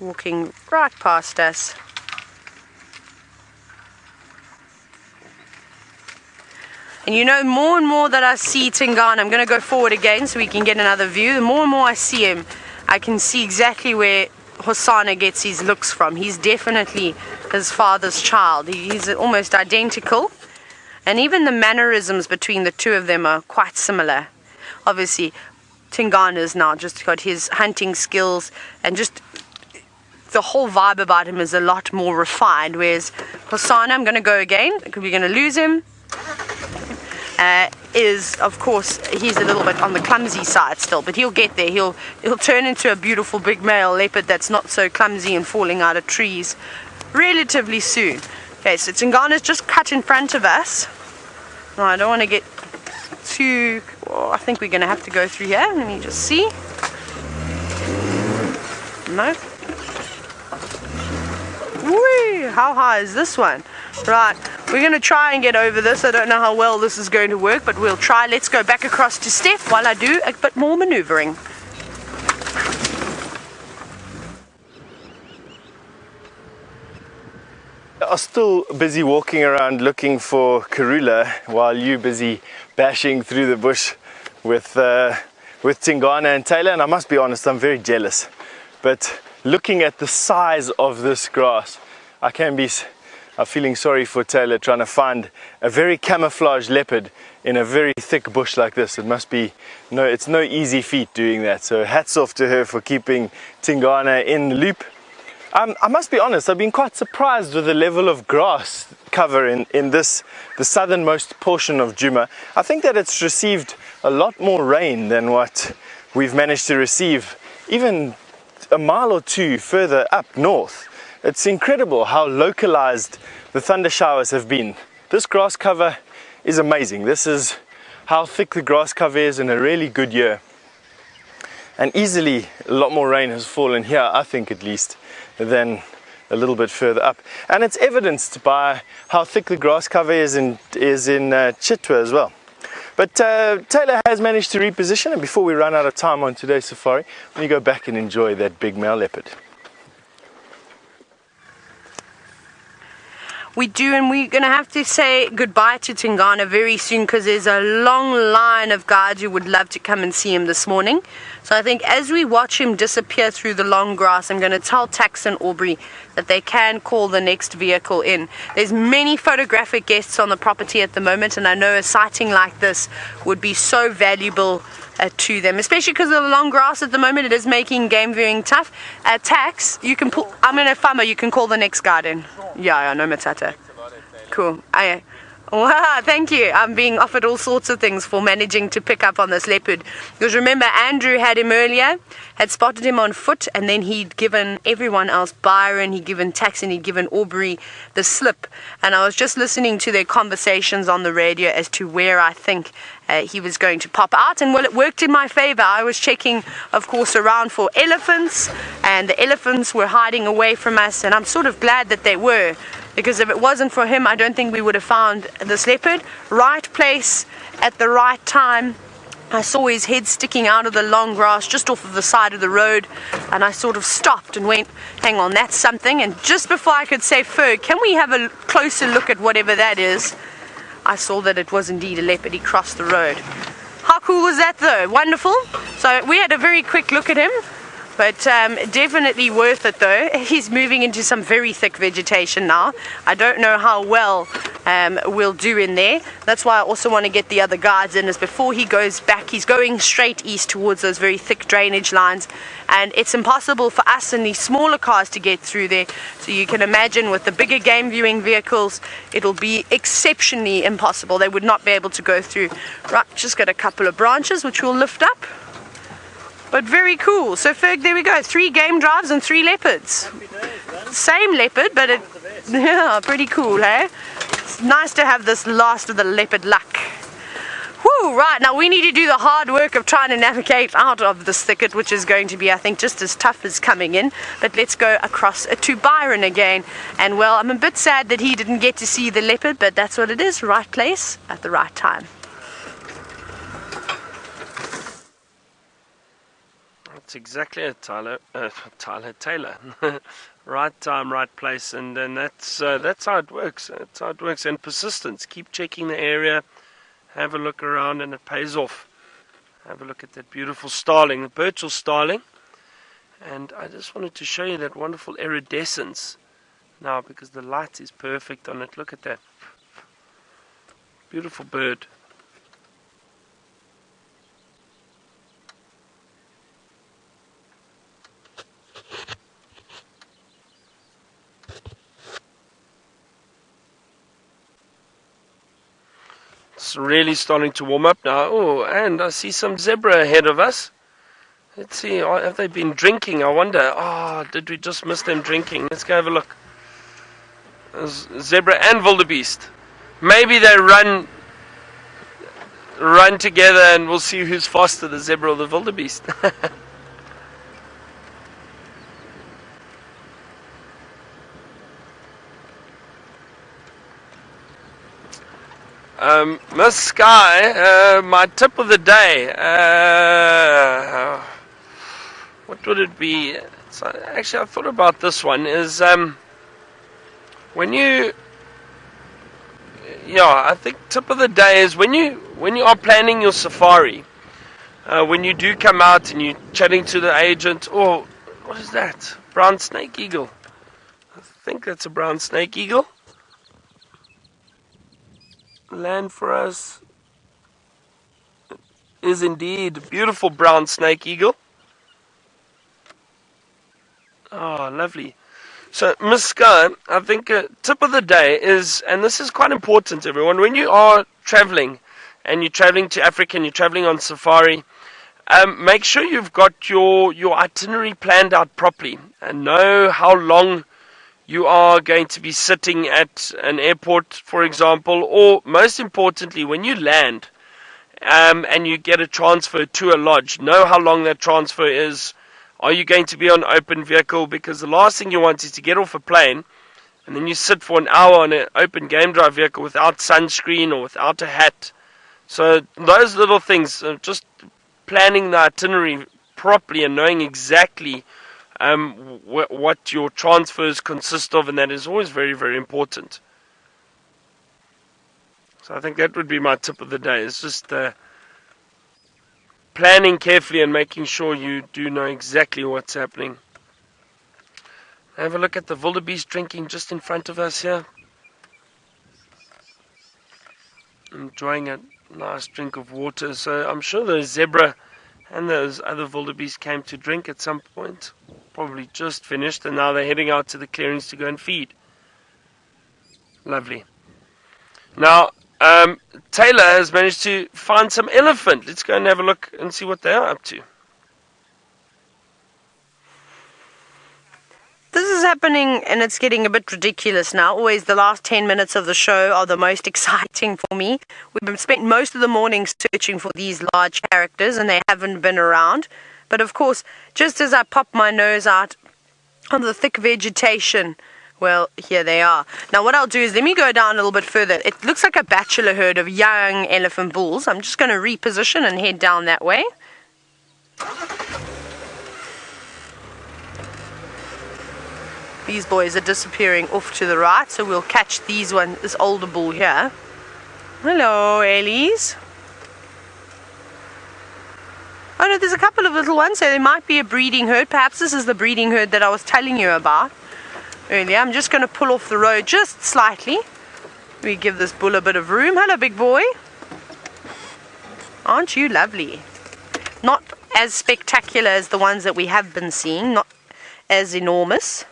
Walking right past us. And you know, more and more that I see Tingana, I'm going to go forward again so we can get another view. The more and more I see him, I can see exactly where Hosana gets his looks from. He's definitely his father's child. He's almost identical. And even the mannerisms between the two of them are quite similar. Obviously, Tingana's now just got his hunting skills and just the whole vibe about him is a lot more refined. Whereas Hosana, I'm going to go again because we're going to lose him. Is of course he's a little bit on the clumsy side still, but he'll get there. He'll turn into a beautiful big male leopard that's not so clumsy and falling out of trees relatively soon. Okay, so Tingana's just cut in front of us. No, I don't want to get too. Oh, I think we're going to have to go through here. Let me just see. No. Whee! How high is this one? Right, we're going to try and get over this. I don't know how well this is going to work, but we'll try. Let's go back across to Stef while I do a bit more maneuvering. I'm still busy walking around looking for Karula while you're busy bashing through the bush with Tingana and Taylor, and I must be honest, I'm very jealous. But looking at the size of this grass, I'm feeling sorry for Taylor trying to find a very camouflaged leopard in a very thick bush like this. It must be, it's no easy feat doing that. So hats off to her for keeping Tingana in the loop. I must be honest, I've been quite surprised with the level of grass cover in the southernmost portion of Djuma. I think that it's received a lot more rain than what we've managed to receive, even a mile or two further up north. It's incredible how localized the thunder showers have been. This grass cover is amazing. This is how thick the grass cover is in a really good year. And easily a lot more rain has fallen here, I think at least, than a little bit further up. And it's evidenced by how thick the grass cover is in Chitwa as well. But Taylor has managed to reposition, and before we run out of time on today's safari, we go back and enjoy that big male leopard. We do, and we're going to have to say goodbye to Tingana very soon because there's a long line of guides who would love to come and see him this morning. So I think as we watch him disappear through the long grass, I'm going to tell Tax and Aubrey that they can call the next vehicle in. There's many photographic guests on the property at the moment, and I know a sighting like this would be so valuable to them, especially because of the long grass at the moment. It is making game viewing tough. Tax, you can pull. I'm going to Fama. You can call the next guide in. Yeah, no matata. Cool. Wow, thank you. I'm being offered all sorts of things for managing to pick up on this leopard. Because remember, Andrew had him earlier, had spotted him on foot, and then he'd given everyone else, Byron, he'd given Tax, and he'd given Aubrey the slip. And I was just listening to their conversations on the radio as to where I think he was going to pop out. And well, it worked in my favor. I was checking, of course, around for elephants, and the elephants were hiding away from us, and I'm sort of glad that they were. Because if it wasn't for him, I don't think we would have found this leopard. Right place at the right time. I saw his head sticking out of the long grass just off of the side of the road, and I sort of stopped and went, hang on, that's something. And just before I could say, Ferg, can we have a closer look at whatever that is? I saw that it was indeed a leopard. He crossed the road. How cool was that though? Wonderful. So we had a very quick look at him. But definitely worth it though. He's moving into some very thick vegetation now. I don't know how well we'll do in there. That's why I also want to get the other guides in, is before he goes back, he's going straight east towards those very thick drainage lines, and it's impossible for us and these smaller cars to get through there. So you can imagine with the bigger game viewing vehicles, it'll be exceptionally impossible. They would not be able to go through. Right, just got a couple of branches which we'll lift up. But very cool. So Ferg, there we go. 3 game drives and 3 leopards. same leopard, but yeah, pretty cool, hey? It's nice to have this last of the leopard luck. Whew, right, now we need to do the hard work of trying to navigate out of this thicket, which is going to be, I think, just as tough as coming in. But let's go across to Byron again. And, well, I'm a bit sad that he didn't get to see the leopard, but that's what it is. Right place at the right time. That's exactly it, Taylor. Right time, right place, and that's how it works. That's how it works. And persistence. Keep checking the area. Have a look around, and it pays off. Have a look at that beautiful starling, the Birchall starling. And I just wanted to show you that wonderful iridescence now, because the light is perfect on it. Look at that. Beautiful bird. It's really starting to warm up now. Oh, and I see some zebra ahead of us. Let's see, have they been drinking? I wonder. Oh, did we just miss them drinking? Let's go have a look. There's zebra and wildebeest. Maybe they run together, and we'll see who's faster, the zebra or the wildebeest. Miss Sky, my tip of the day, what would it be? So actually, I thought about this one, is when you, I think tip of the day is when you are planning your safari, when you do come out and you're chatting to the agent, or what is that? Brown snake eagle. I think that's a brown snake eagle. Land for us is indeed a beautiful brown snake eagle. Oh, lovely. So, Miss Sky, I think tip of the day is, and this is quite important, everyone, when you are traveling, and you're traveling to Africa and you're traveling on safari, make sure you've got your itinerary planned out properly and know how long you are going to be sitting at an airport, for example, or most importantly, when you land and you get a transfer to a lodge, know how long that transfer is. Are you going to be on open vehicle? Because the last thing you want is to get off a plane and then you sit for an hour on an open game drive vehicle without sunscreen or without a hat. So those little things, just planning the itinerary properly and knowing exactly what your transfers consist of, and that is always very, very important. So I think that would be my tip of the day. It's just planning carefully and making sure you do know exactly what's happening. Have a look at the wildebeest drinking just in front of us here. Enjoying a nice drink of water. So I'm sure those zebra and those other wildebeest came to drink at some point. Probably just finished, and now they're heading out to the clearings to go and feed. Lovely. Now, Taylor has managed to find some elephant. Let's go and have a look and see what they are up to. This is happening, and it's getting a bit ridiculous now. Always the last 10 minutes of the show are the most exciting for me. We've spent most of the morning searching for these large characters, and they haven't been around. But of course, just as I pop my nose out on the thick vegetation, well, here they are. Now what I'll do is, let me go down a little bit further. It looks like a bachelor herd of young elephant bulls. I'm just going to reposition and head down that way. These boys are disappearing off to the right, so we'll catch this older bull here. Hello, Ellies. Oh no, there's a couple of little ones, so there might be a breeding herd. Perhaps this is the breeding herd that I was telling you about earlier. I'm just going to pull off the road just slightly. We give this bull a bit of room. Hello, big boy. Aren't you lovely? Not as spectacular as the ones that we have been seeing, not as enormous,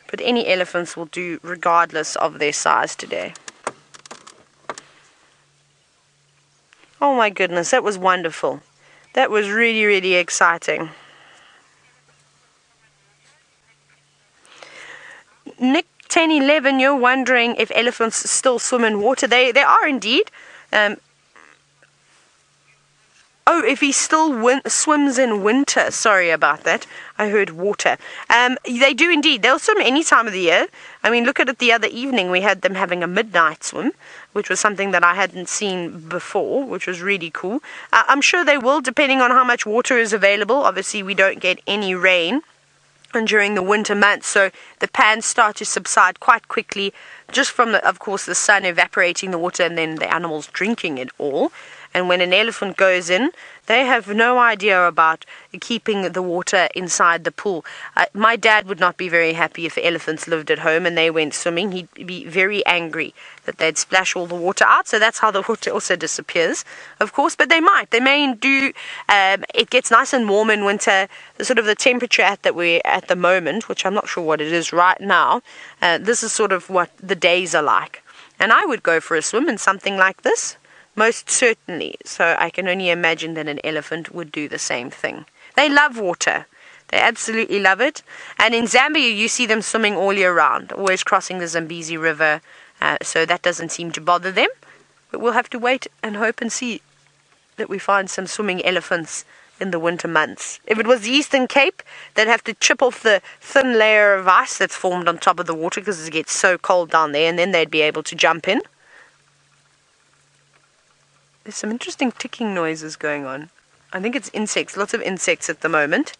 but any elephants will do regardless of their size today. Oh my goodness, that was wonderful. That was really, really exciting. Nick 1011, you're wondering if elephants still swim in water. They are indeed. Oh, if he still swims in winter. Sorry about that. I heard water. They do indeed. They'll swim any time of the year. I mean, look at it the other evening. We had them having a midnight swim, which was something that I hadn't seen before, which was really cool. I'm sure they will, depending on how much water is available. Obviously, we don't get any rain and during the winter months, so the pans start to subside quite quickly, just from, of course, the sun evaporating the water and then the animals drinking it all. And when an elephant goes in, they have no idea about keeping the water inside the pool. My dad would not be very happy if elephants lived at home and they went swimming. He'd be very angry that they'd splash all the water out. So that's how the water also disappears, of course. But they may do. It gets nice and warm in winter. Sort of the temperature that we're at the moment, which I'm not sure what it is right now. This is sort of what the days are like. And I would go for a swim in something like this. Most certainly. So I can only imagine that an elephant would do the same thing. They love water. They absolutely love it. And in Zambia, you see them swimming all year round, always crossing the Zambezi River. So that doesn't seem to bother them. But we'll have to wait and hope and see that we find some swimming elephants in the winter months. If it was the Eastern Cape, they'd have to chip off the thin layer of ice that's formed on top of the water because it gets so cold down there, and then they'd be able to jump in. There's some interesting ticking noises going on. I think it's insects, lots of insects at the moment.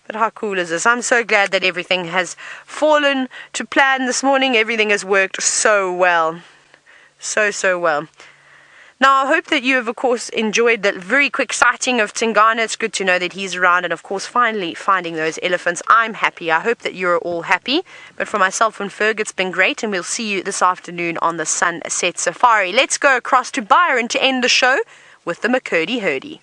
But how cool is this? I'm so glad that everything has fallen to plan this morning. Everything has worked so well. So well. Now, I hope that you have, of course, enjoyed that very quick sighting of Tingana. It's good to know that he's around and, of course, finally finding those elephants. I'm happy. I hope that you're all happy. But for myself and Ferg, it's been great, and we'll see you this afternoon on the Sunset Safari. Let's go across to Byron to end the show with the McCurdy Hurdy.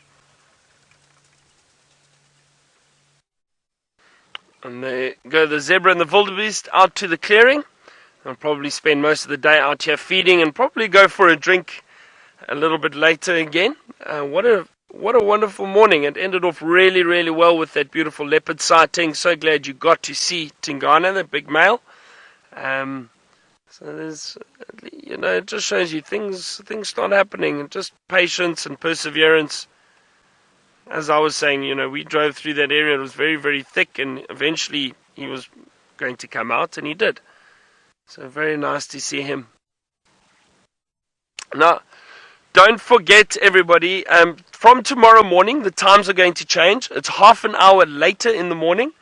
And there go the zebra and the wildebeest out to the clearing. I'll probably spend most of the day out here feeding and probably go for a drink a little bit later again. What a wonderful morning. It ended off really, really well with that beautiful leopard sighting. So glad you got to see Tingana, the big male. So there's, it just shows you things start happening, and just patience and perseverance. As I was saying, we drove through that area. It was very, very thick, and eventually he was going to come out, and he did. So very nice to see him. Now, don't forget, everybody, from tomorrow morning, the times are going to change. It's half an hour later in the morning.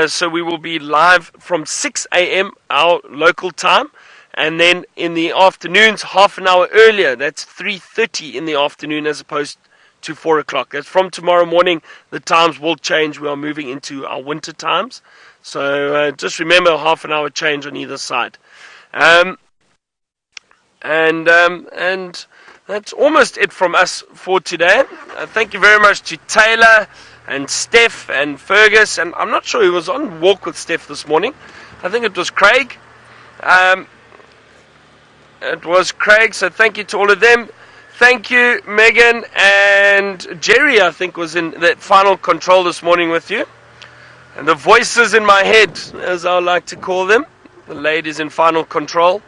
So we will be live from 6 a.m. our local time. And then in the afternoons, half an hour earlier. That's 3:30 in the afternoon as opposed to 4 o'clock. That's from tomorrow morning. The times will change. We are moving into our winter times. So just remember, half an hour change on either side. And that's almost it from us for today. Thank you very much to Taylor and Stef and Fergus. And I'm not sure who was on walk with Stef this morning. I think it was Craig. It was Craig, so thank you to all of them. Thank you, Megan and Jerry, I think, was in that final control this morning with you. And the voices in my head, as I like to call them. The ladies in final control.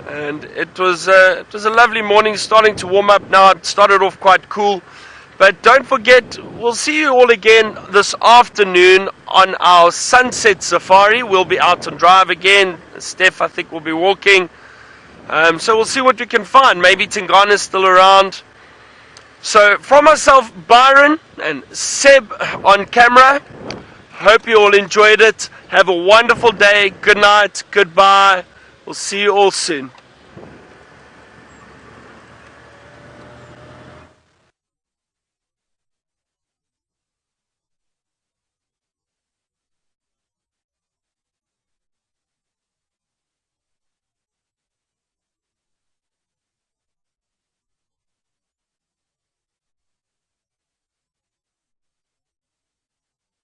And it was a lovely morning, starting to warm up now. It started off quite cool. But don't forget, we'll see you all again this afternoon on our Sunset Safari. We'll be out on drive again. Steph, I think, will be walking. So we'll see what we can find. Maybe Tingana's still around. So from myself, Byron, and Seb on camera, hope you all enjoyed it. Have a wonderful day. Good night. Goodbye. We'll see you all soon.